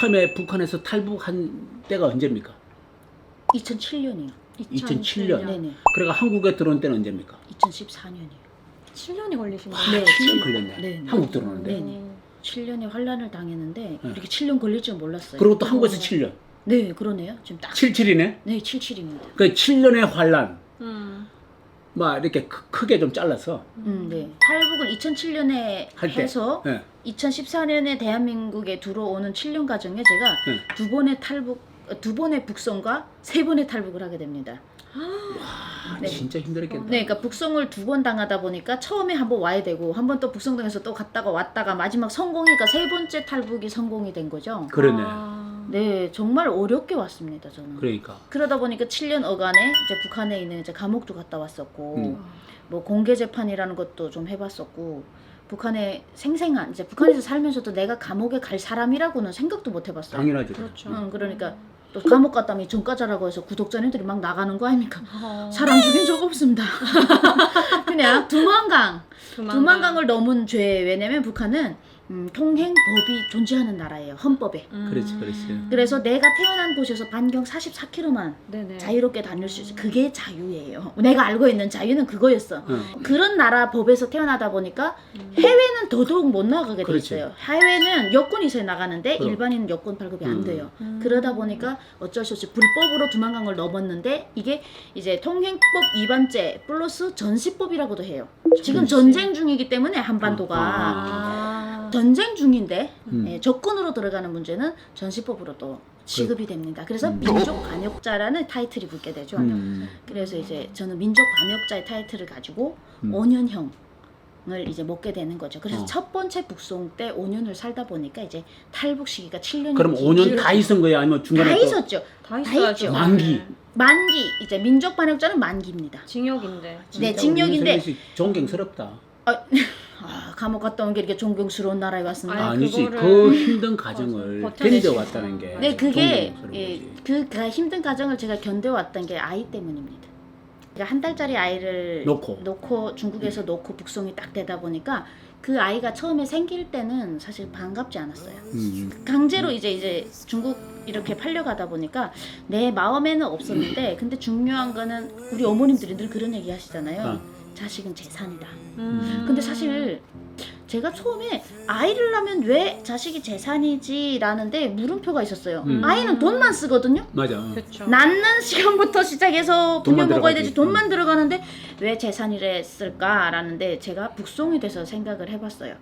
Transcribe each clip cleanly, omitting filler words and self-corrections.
처음에 북한에서 탈북한 때가 언제입니까? 2007년이요. 2007년. 네네. 그래가 한국에 들어온 때는 언제입니까? 2014년이요. 7년이 걸리신 아, 거예요? 네, 7년 걸렸네. 네. 한국 들어오는데. 네. 7년에 환란을 당했는데 네. 이렇게 7년 걸릴 줄 몰랐어요. 그리고 또 한국에서 7년. 네, 그러네요. 지금 딱 77이네. 네, 77입니다. 그 7년의 환란. 음. 막 이렇게 크게 좀 잘라서 네. 탈북을 2007년에 할 때. 해서 네. 2014년에 대한민국에 들어오는 7년 과정에 제가 네. 두 번의 북송과 3번의 탈북을 하게 됩니다. 아, 네. 진짜 힘들었겠다. 네, 그러니까 북송을 2번 당하다 보니까 처음에 한번 와야 되고 한 번 또 북송당해서 또 갔다가 왔다가 마지막 성공이니까 3번째 탈북이 성공이 된 거죠. 그러네. 네, 정말 어렵게 왔습니다, 저는. 그러니까. 그러다 보니까 7년 어간에 이제 북한에 있는 이제 감옥도 갔다 왔었고, 음. 뭐 공개 재판이라는 것도 좀 해봤었고, 북한에 생생한 이제 북한에서 살면서도 내가 감옥에 갈 사람이라고는 생각도 못 해봤어요. 당연하죠. 그렇죠. 그러니까 또 감옥 갔다면 전과자라고 해서 구독자님들이 막 나가는 거 아닙니까? 어. 사람 죽인 적 없습니다. 그냥 두만강을 넘은 죄. 왜냐면 북한은 통행법이 존재하는 나라예요. 헌법에. 그렇지, 그렇지. 그래서 내가 태어난 곳에서 반경 44km만 네네. 자유롭게 다닐 수 있어. 그게 자유예요. 내가 알고 있는 자유는 그거였어. 응. 그런 나라 법에서 태어나다 보니까 해외는 더더욱 못 나가게 돼 그렇지. 있어요. 해외는 여권이 있어야 나가는데 그럼. 일반인은 여권 발급이 안 돼요. 음. 그러다 보니까 어쩔 수 없이 불법으로 두만강을 넘었는데 이게 이제 통행법 위반죄 플러스 전시법이라고도 해요. 지금 전쟁 중이기 때문에 한반도가 아. 전쟁 중인데 음. 예, 접근으로 들어가는 문제는 전시법으로 또 취급이 됩니다. 그래서 음. 민족 반역자라는 타이틀이 붙게 되죠. 그래서 이제 저는 민족 반역자의 타이틀을 가지고 5년형을 이제 먹게 되는 거죠. 그래서 첫 번째 북송 때 5년을 살다 보니까 이제 탈북 시기가 7년이 그럼 5년 다 있은 거야? 아니면 중간에 다 또 있었죠. 다 있죠. 있어야죠. 만기. 만기 이제 민족 반역자는 만기입니다. 징역인데. 네, 진짜 징역인데 우리 인생에서 존경스럽다. 감옥 갔다 온 게 이렇게 존경스러운 나라에 왔습니다. 아니, 아니지. 그거를- 그 힘든 과정을 버텨내시고. 견뎌왔다는 게 네, 그게 존경스러운 예, 거지. 그 힘든 과정을 제가 견뎌왔던 게 아이 때문입니다. 그러니까 한 달짜리 아이를 놓고. 중국에서 놓고 북송이 딱 되다 보니까 그 아이가 처음에 생길 때는 사실 반갑지 않았어요. 강제로 이제 중국 이렇게 팔려가다 보니까 내 마음에는 없었는데 근데 중요한 거는 우리 어머님들이 늘 그런 얘기 하시잖아요. 자식은 재산이다. 근데 사실 제가 처음에 아이를 낳으면 왜 자식이 재산이지 라는데 물음표가 있었어요. 아이는 돈만 쓰거든요. 맞아. 그렇죠. 낳는 시간부터 시작해서 돈만 부녀 먹어야 들어가지. 되지 돈만 들어가는데 왜 재산이랬을까라는데 제가 북송이 돼서 생각을 해봤어요.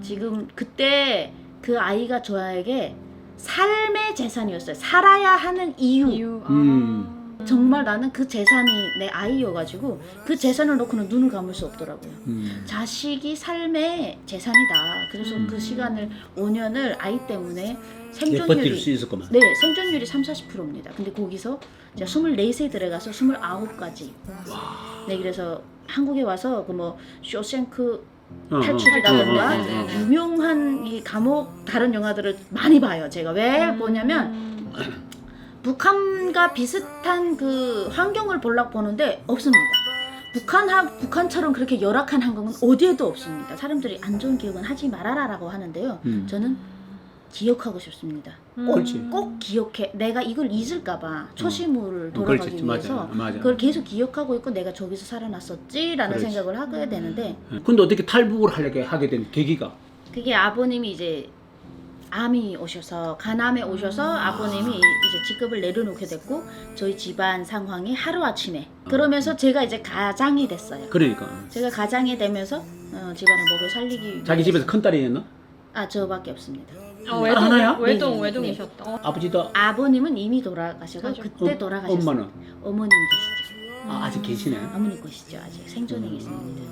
지금 그때 그 아이가 저에게 삶의 재산이었어요. 살아야 하는 이유. 정말 나는 그 재산이 내 아이여가지고 그 재산을 놓고는 눈을 감을 수 없더라고요. 자식이 삶의 재산이다. 그래서 그 시간을 5년을 아이 때문에 버틸 수 생존율이 있었구만. 네, 생존율이 30-40%입니다. 근데 거기서 제가 24세에 들어가서 29까지. 네, 그래서 한국에 와서 그 뭐 쇼생크 탈출이라든가 유명한 이 감옥 다른 영화들을 많이 봐요. 제가 왜 보냐면 북한과 비슷한 그 환경을 보는데 없습니다. 북한처럼 그렇게 열악한 환경은 어디에도 없습니다. 사람들이 안 좋은 기억은 하지 말아라라고 하는데요. 저는 기억하고 싶습니다. 그렇지. 꼭 기억해. 내가 이걸 잊을까봐 초심을 돌아가기 그렇지. 위해서 맞아. 그걸 계속 기억하고 있고 내가 저기서 살아났었지라는 그렇지. 생각을 하게 되는데 근데 어떻게 탈북을 하게 된 계기가? 그게 아버님이 이제 암이 오셔서 가남에 오셔서 아버님이 이제 직급을 내려놓게 됐고 저희 집안 상황이 하루아침에 그러면서 제가 이제 가장이 됐어요. 그러니까. 제가 가장이 되면서 집안을 먹여 살리기 위해 자기 집에서 큰 딸이었나? 저밖에 없습니다. 하나야? 외동이셨다. 아버지도. 아버님은 이미 돌아가셔서 그때 돌아가셨어요. 엄마는? 어머님 계시죠. 아직 계시네. 어머님 계시죠. 아직 생존해 계십니다.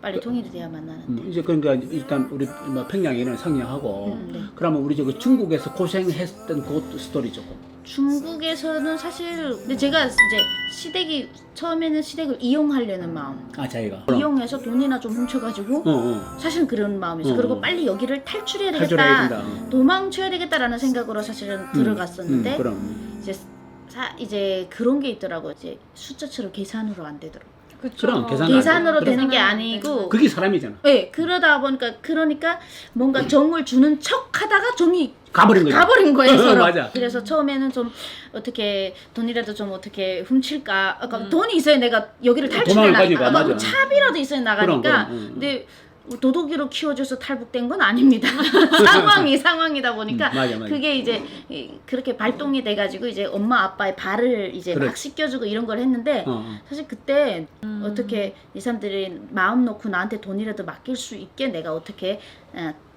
빨리 통일이 돼야 만나는데. 이제 그러니까 일단 우리 뭐 평양에는 상영하고 네. 그러면 우리 저거 중국에서 고생했던 그 스토리 조금. 중국에서는 사실 근데 제가 이제 처음에는 시댁을 이용하려는 마음. 자기가. 이용해서 돈이나 좀 훔쳐가지고 사실은 그런 마음이었어요. 그리고 빨리 여기를 탈출해야 탈출해야 되겠다, 된다. 도망쳐야 되겠다라는 생각으로 사실은 들어갔었는데 그럼. 이제 그런 게 있더라고요. 이제 숫자처럼 계산으로 안 되더라고요. 그럼 계산으로 되는 게 계산은 아니고 그게 사람이잖아. 네, 그러다 보니까 뭔가 정을 주는 척 하다가 정이 가버린 거죠. 가버린 거예요. 서로. 맞아. 그래서 처음에는 좀 어떻게 돈이라도 좀 어떻게 훔칠까. 돈이 있어야 내가 여기를 탈출해 도망을 나가. 가지고, 맞아. 차비라도 있어야 나가니까. 그럼. 근데 도둑이로 키워줘서 탈북된 건 아닙니다. 상황이다 보니까 맞아. 그게 이제 그렇게 발동이 돼가지고 이제 엄마 아빠의 발을 이제 그래. 막 씻겨주고 이런 걸 했는데 사실 그때 어떻게 이 사람들이 마음 놓고 나한테 돈이라도 맡길 수 있게 내가 어떻게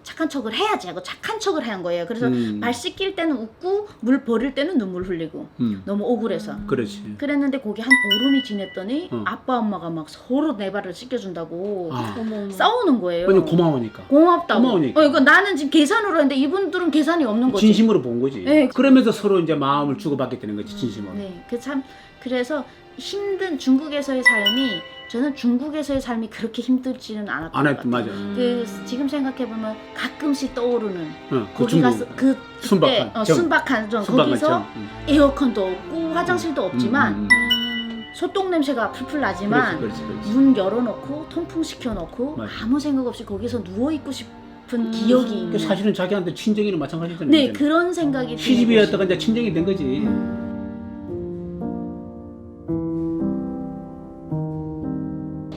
착한 척을 해야지 하고 착한 척을 한 거예요. 그래서 발 씻길 때는 웃고 물 버릴 때는 눈물 흘리고 너무 억울해서 그렇지. 그랬는데 거기 한 보름이 지냈더니 아빠 엄마가 막 서로 내 발을 씻겨준다고 어머. 싸우는 거예요. 그냥 고마우니까. 고맙다고. 고마우니까. 그러니까 나는 지금 계산으로 했는데 이분들은 계산이 없는 거지. 진심으로 본 거지. 네. 그러면서 서로 이제 마음을 주고받게 되는 거지, 진심으로. 네, 그래서 힘든 중국에서의 삶이 저는 중국에서의 삶이 그렇게 힘들지는 않았던 것 안 같아요. 했던 맞아. 지금 생각해 보면 가끔씩 떠오르는 그 거기 가서 중국 그때 순박한 정. 순박한 정 순박한 거기서 정. 에어컨도 없고 화장실도 없지만 소똥 냄새가 풀풀 나지만 그렇지. 문 열어놓고 통풍 시켜놓고 맞아. 아무 생각 없이 거기서 누워 있고 싶은 기억이 있는. 그 사실은 자기한테 친정이나 마찬가지잖아요. 네, 이제는. 그런 생각이 시집이었다가 이제 친정이 된 거지.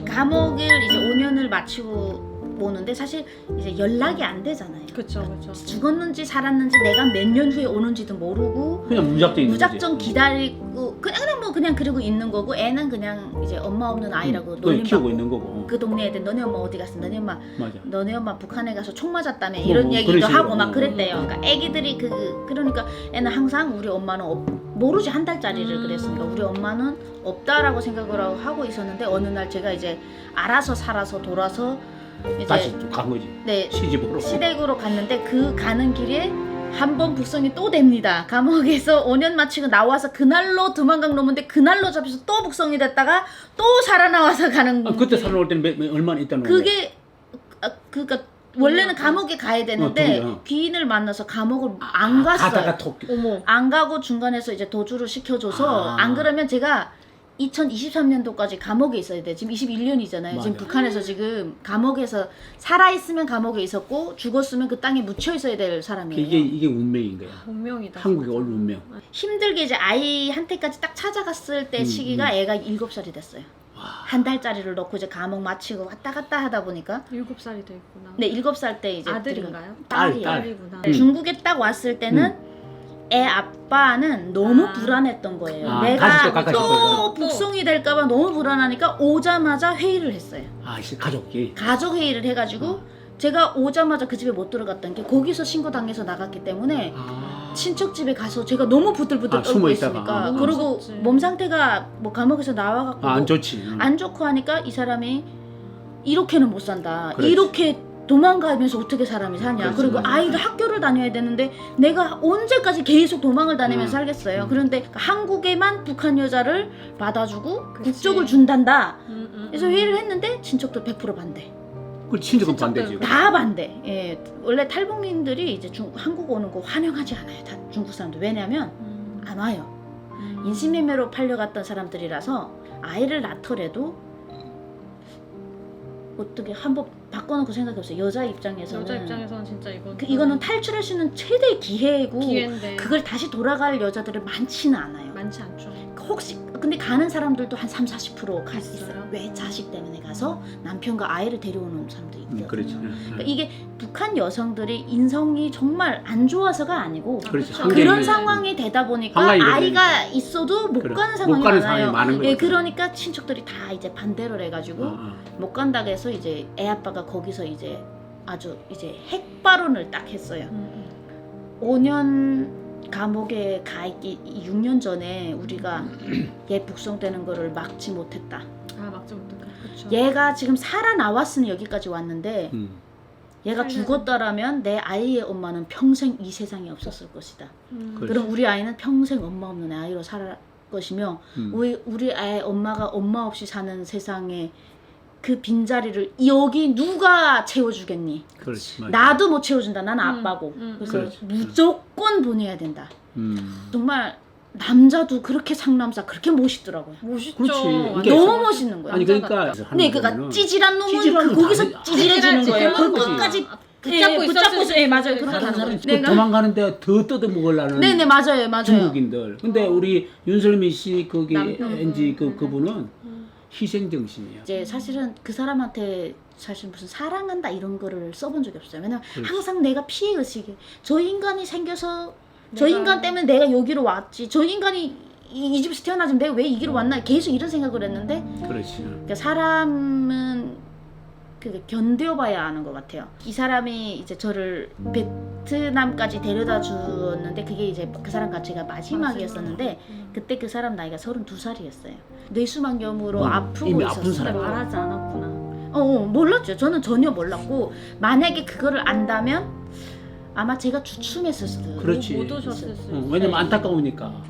감옥을 이제 5년을 마치고 오는데 사실 이제 연락이 안 되잖아요. 그쵸. 죽었는지 살았는지 내가 몇 년 후에 오는지도 모르고 그냥 무작정 있는 무작정 거지. 기다리고 그냥 그러고 있는 거고 애는 그냥 이제 엄마 없는 아이라고 또 키우고 놀림받고 있는 거고. 그 동네 애들 너네 엄마 어디 갔어? 맞아. 너네 엄마 북한에 가서 총 맞았다며 이런 뭐 얘기도 그런 식으로. 하고 막 그랬대요. 그러니까 애기들이 그러니까 애는 항상 우리 엄마는 모르지 한 달짜리를 그랬으니까 우리 엄마는 없다라고 생각을 하고 있었는데 어느 날 제가 이제 알아서 살아서 돌아서 이제 다시 간 거지. 네, 시집으로. 시댁으로 갔는데 그 가는 길에 한 번 북송이 또 됩니다. 감옥에서 5년 마치고 나와서 그날로 도망간 놈인데 그날로 잡혀서 또 북송이 됐다가 또 살아나와서 가는 그때 살아올 때는 얼마나 있다는 거야? 그게 그러니까 원래는 감옥에 가야 되는데 둘이야. 귀인을 만나서 감옥을 안 갔어요. 가다가 톡. 어머. 안 가고 중간에서 이제 도주를 시켜줘서 안 그러면 제가 2023년도까지 감옥에 있어야 돼. 지금 21년이잖아요. 지금 맞아. 북한에서 지금 감옥에서 살아있으면 감옥에 있었고 죽었으면 그 땅에 묻혀 있어야 될 사람이에요. 이게 운명인 거야. 운명이다. 한국의 올 운명. 힘들게 이제 아이한테까지 딱 찾아갔을 때 시기가 애가 7살이 됐어요. 한 달짜리를 넣고 이제 감옥 마치고 왔다 갔다 하다 보니까 7살이 됐구나. 네 7살 때 이제 아들인가요? 딸이에요. 딸이구나. 중국에 딱 왔을 때는 애 아빠는 너무 불안했던 거예요. 다시 또 내가 가까이 또 있어요. 북송이 될까봐 너무 불안하니까 오자마자 회의를 했어요. 가족이. 가족 회의를 해가지고 제가 오자마자 그 집에 못 들어갔던 게 거기서 신고당해서 나갔기 때문에 친척 집에 가서 제가 너무 부들부들 떨고 숨어 있으니까 있다가. 그리고 무섭지. 몸 상태가 뭐 감옥에서 나와갖고 안 좋지. 안 좋고 하니까 이 사람이 이렇게는 못 산다. 그렇지. 이렇게 도망가면서 어떻게 사람이 사냐. 그렇지, 그리고 맞아. 아이도 학교를 다녀야 되는데 내가 언제까지 계속 도망을 다니면서 살겠어요. 음. 그런데 한국에만 북한 여자를 받아주고 그치. 국적을 준단다. 음. 그래서 회의를 했는데 친척도 100% 반대. 그 친척은 친척들. 반대지. 다 반대. 예. 원래 탈북민들이 이제 한국 오는 거 환영하지 않아요. 다 중국 사람들. 왜냐면 안 와요. 인신매매로 팔려갔던 사람들이라서 아이를 낳더라도 어떻게 한번 바꿔놓고 생각해보세요. 여자 입장에서는 여자 입장에서는 진짜 이거는 탈출할 수 있는 최대의 기회고 기회인데 그걸 다시 돌아갈 여자들은 많지는 않아요. 많지 않죠. 혹시 근데 가는 사람들도 한 30-40%갈 수 있어요. 있어요? 왜? 자식 때문에 가서 남편과 아이를 데려오는 사람도 있거든요. 그렇지. 그러니까 이게 북한 여성들이 인성이 정말 안 좋아서가 아니고 그렇지. 그쵸. 한계에 그런 있는- 상황이 되다 보니까 상황이 아이가 있어도 못 그래. 가는 못 상황이 가는 많아요. 상황이 많은 예, 거죠. 그러니까 친척들이 다 이제 반대를 해가지고 못 간다고 해서 이제 애 아빠가 거기서 이제 아주 이제 핵발언을 딱 했어요. 5년 감옥에 가 있기 6년 전에 우리가 얘 북송되는 거를 막지 못했다. 막지 못했다. 그렇죠. 얘가 지금 살아나왔으면 여기까지 왔는데 얘가 살려서. 죽었다라면 내 아이의 엄마는 평생 이 세상에 없었을 것이다. 그렇지. 그럼 우리 아이는 평생 엄마 없는 아이로 살 것이며 우리 아이 엄마가 엄마 없이 사는 세상에 그 빈자리를 여기 누가 채워주겠니? 그렇지. 맞아. 나도 못 채워준다. 나는 아빠고. 그래서 그렇지. 무조건 보내야 된다. 정말 남자도 그렇게 상남자 그렇게 멋있더라고요. 멋있죠. 그렇지. 이게 너무 멋있는 거예요. 아니 그러니까 네, 그러니까 찌질한 놈은 거기서 찌질해지는 거예요. 그런 거지. 거기까지 붙잡고 있었을 예, 맞아요. 그렇게 다른 하는 사람 거예요. 도망가는데 더 뜯어먹으려는 네네, 맞아요. 맞아요. 중국인들. 근데 우리 윤설미 씨 거기 남편. 엔지 그분은 희생 정신이야. 이제 사실은 그 사람한테 사실 무슨 사랑한다 이런 거를 써본 적이 없어요. 왜냐면 그렇지. 항상 내가 피해 의식이 저 인간이 생겨서 저 내가- 인간 때문에 내가 여기로 왔지. 저 인간이 이 집에서 태어나지면 내가 왜 이 길로 왔나 계속 이런 생각을 했는데 그렇지. 그러니까 사람은 그 견뎌봐야 아는 것 같아요. 이 사람이 이제 저를 베트남까지 데려다 주었는데 그게 이제 그 사람 같이가 마지막이었었는데 그때 그 사람 나이가 32살이었어요. 뇌수막염으로 아프고 이미 아픈 있었어요. 사람이야. 말하지 않았구나. 몰랐죠. 저는 전혀 몰랐고 만약에 그거를 안다면 아마 제가 주춤했을 수도. 그렇지. 못 오셨을 수 있어요. 왜냐면 네. 안타까우니까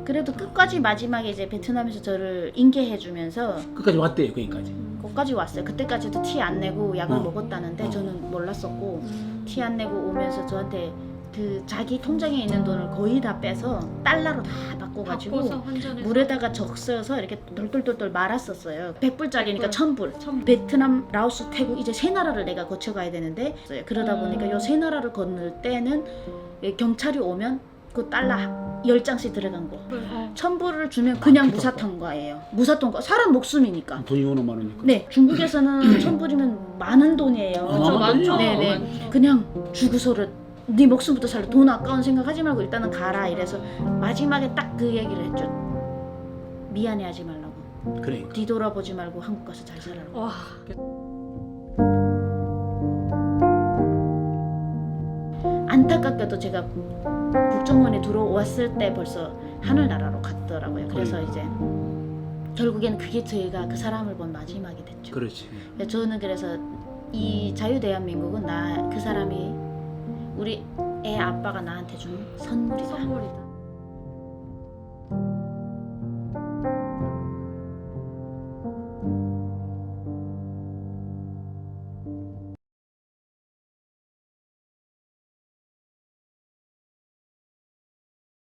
그래도 끝까지 마지막에 이제 베트남에서 저를 인계해주면서 끝까지 왔대요. 거기까지. 거기까지 왔어요. 그때까지도 티 안 내고 약을 먹었다는데 어. 저는 몰랐었고 티 안 내고 오면서 저한테 그 자기 통장에 있는 돈을 거의 다 빼서 달러로 다 바꿔가지고 바꿔서 환전해서 물에다가 적셔서 이렇게 돌돌돌돌 말았었어요. 100불짜리니까 1000불. 1000불. 베트남, 라오스, 태국 이제 세 나라를 내가 거쳐가야 되는데 그러다 보니까 요 세 나라를 건널 때는 경찰이 오면 그 달러 10장씩 들어간 거. 1000불을 주면 그냥 무사통과예요. 무사통과. 사람 목숨이니까. 돈이 워낙 많으니까. 네, 중국에서는 1000불이면 많은 돈이에요. 그렇죠, 많죠. 네네. 많죠. 그냥 주고서를 네 목숨부터 살려 돈 아까운 생각하지 말고 일단은 가라 이래서 마지막에 딱 그 얘기를 했죠. 미안해하지 말라고. 그러니까. 뒤돌아보지 말고 한국 가서 잘 살아라고. 와. 안타깝게도 제가 국정원에 들어왔을 때 벌써 하늘나라로 갔더라고요. 그래서 그러니까. 이제 결국에는 그게 제가 그 사람을 본 마지막이 됐죠. 그렇지. 저는 그래서 이 자유대한민국은 그 사람이 우리 애 아빠가 나한테 준 선물이다. 선물이다.